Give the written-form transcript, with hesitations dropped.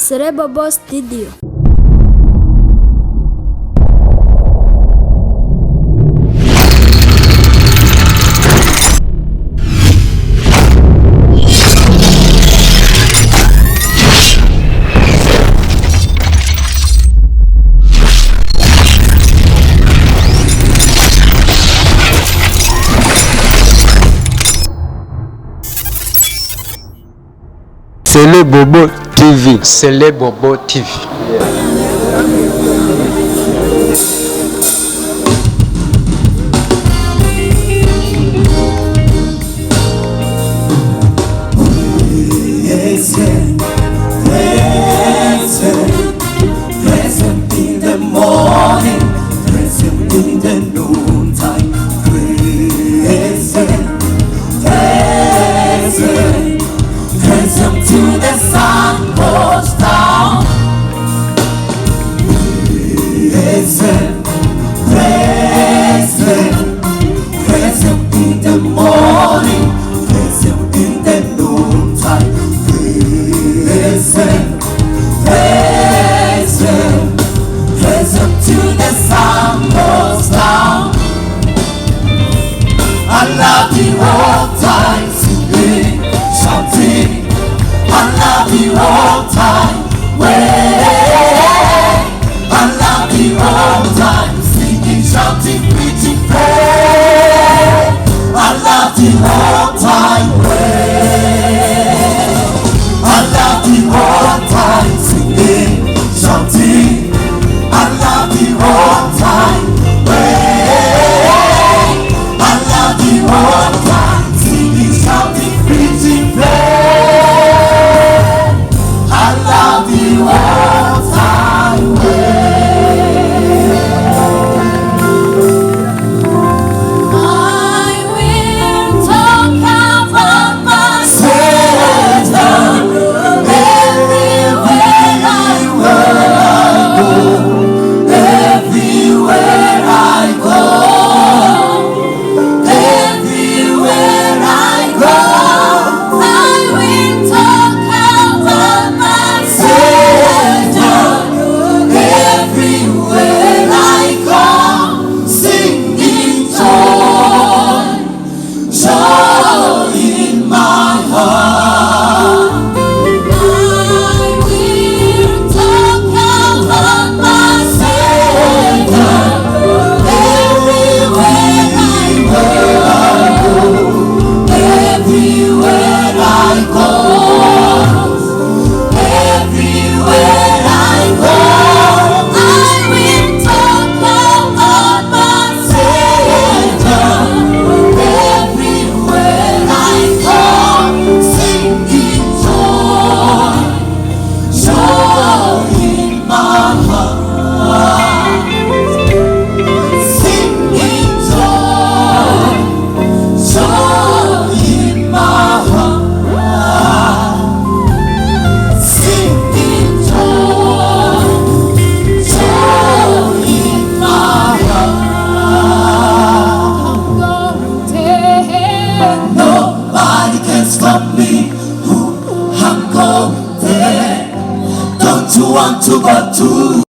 CELEBOBO Studio. CELEBOBO TV. CELEBOBO TV. Present in the morning, present in the noontime, present till the sun goes down. Present in the morning, present in the noontime, present till the sun goes down. I love the whole time singing, shouting. I love the whole time way. I love the whole time singing, shouting, preaching, pray. I love the whole time way. I love the whole time singing, shouting. I love the whole time way. I love the whole time singing, shouting, preaching, pray. I love the whole time way. I will talk about my Savior everywhere I go. Everywhere I go, everywhere I go, I will talk about my Savior. Everywhere I go, singing joy, joy in my heart. I will talk about my Savior. Everywhere I go, everywhere I go, everywhere I go, I will talk about my Savior. Everywhere I go, singing joy, joy in my heart. Singing joy, joy in my heart. Singing joy, joy in my heart. Nobody can stop me. I'm going there. Don't you want to go too?